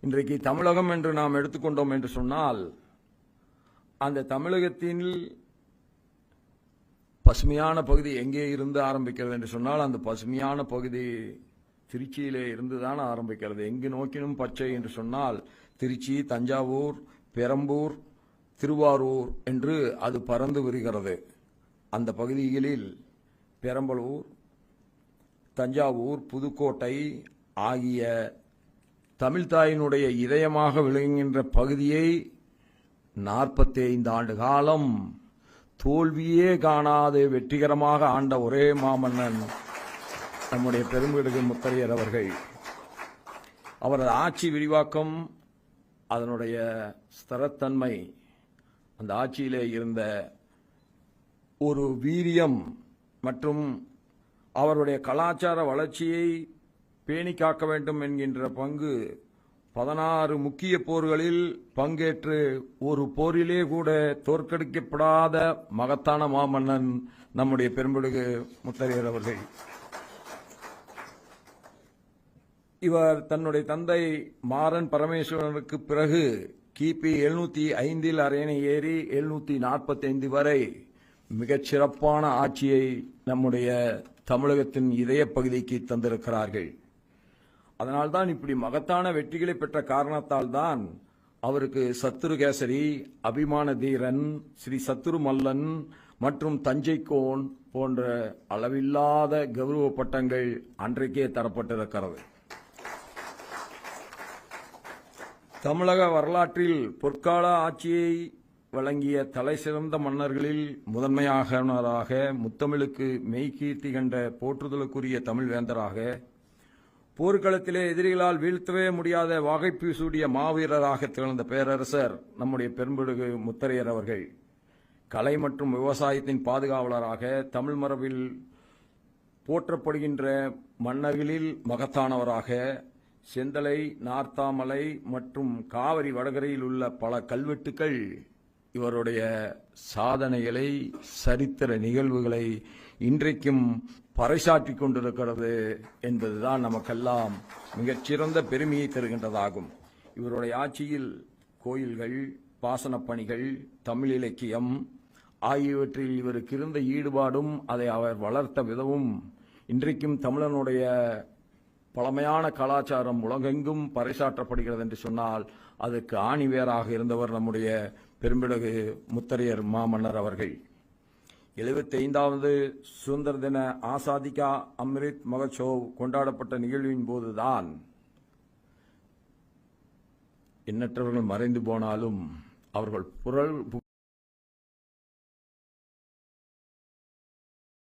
இன்றைக்கு தமிழகம் என்று நாம் எடுத்துக்கொண்டோம் என்று சொன்னால் அந்த தமிழகத்தில் பசுமையான பகுதி எங்கே இருந்து ஆரம்பிக்கிறது என்று சொன்னால் அந்த பசுமையான பகுதி திருச்சியிலே இருந்துதான் ஆரம்பிக்கிறது. எங்கு நோக்கினும் பச்சை என்று சொன்னால் திருச்சி, தஞ்சாவூர், பெரம்பூர், திருவாரூர் என்று அது பறந்து வருகிறது. அந்த பகுதிகளில் பெரம்பலூர், தஞ்சாவூர், புதுக்கோட்டை ஆகிய தமிழ்தாயினுடைய இதயமாக விளங்குகின்ற பகுதியை 45 ஆண்டு காலம் தோல்வியே காணாது வெற்றிகரமாக ஆண்ட ஒரே மாமன்னன் நம்முடைய பெரும்பிடுகு முத்தரையர் அவர்கள். அவரது ஆட்சி விரிவாக்கம், அதனுடைய ஸ்திரத்தன்மை, அந்த ஆட்சியிலே இருந்த ஒரு வீரியம் மற்றும் அவருடைய கலாச்சார வளர்ச்சியை பேணி காக்க வேண்டும் என்கின்ற பங்கு 16 முக்கிய போர்களில் பங்கேற்று ஒரு போரிலே கூட தோற்கடிக்கப்படாத மகத்தான மாமன்னன் நம்முடைய பெரும்பிடுகு முத்தரையர் அவர்கள். இவர் தன்னுடைய தந்தை மாறன் பரமேஸ்வரனுக்கு பிறகு கிபி 705 அரியணை ஏறி 745 வரை மிகச் சிறப்பான ஆட்சியை நம்முடைய தமிழகத்தின் இதய பகுதிக்கு தந்திருக்கிறார்கள். அதனால்தான் இப்படி மகத்தான வெற்றிகளை பெற்ற காரணத்தால் தான் அவருக்கு சத்துருகேசரி, அபிமான தீரன், ஸ்ரீ சத்துரு மல்லன் மற்றும் தஞ்சைக்கோன் போன்ற அளவில்லாத கௌரவ பட்டங்கள் அன்றைக்கே தரப்பட்டிருக்கிறது. தமிழக வரலாற்றில் பொற்கால ஆட்சியை வழங்கிய தலைசிறந்த மன்னர்களில் முதன்மையானவராக, முத்தமிழுக்கு மெய்கீர்த்தி கண்ட போற்றுதலுக்குரிய தமிழ் வேந்தராக, போர்க்களத்திலே எதிரிகளால் வீழ்த்தவே முடியாத வாகைப்பு சூடிய மாவீரராக திகழ்ந்த பேரரசர் நம்முடைய பெரும்பிடுகு முத்தரையர் அவர்கள். கலை மற்றும் விவசாயத்தின் பாதுகாவலராக, தமிழ் மரபில் போற்றப்படுகின்ற மன்னர்களில் மகத்தானவராக, செந்தலை, நார்த்தாமலை மற்றும் காவிரி வடகரையில் உள்ள பல கல்வெட்டுக்கள் இவருடைய சாதனைகளை, சரித்திர நிகழ்வுகளை இன்றைக்கும் பறைசாற்றிக் கொண்டிருக்கிறது என்பதுதான் நமக்கெல்லாம் மிகச்சிறந்த பெருமையை தருகின்றதாகும். இவருடைய ஆட்சியில் கோயில்கள், பாசனப் பணிகள், தமிழ் இலக்கியம் ஆகியவற்றில் இவருக்கு இருந்த ஈடுபாடும் அதை அவர் வளர்த்த விதமும் இன்றைக்கும் தமிழனுடைய பழமையான கலாச்சாரம் உலகெங்கும் பறைசாற்றப்படுகிறது என்று சொன்னால் அதற்கு ஆணிவேராக இருந்தவர் நம்முடைய பெரும்பிடுகு முத்தரையர் மாமன்னர் அவர்கள். 75வது சுதந்திர தின ஆசாதி கா அம்ரித் மகோத்சவ் கொண்டாடப்பட்ட நிகழ்வின் போதுதான் எண்ணற்றவர்கள் மறைந்து போனாலும் அவர்கள்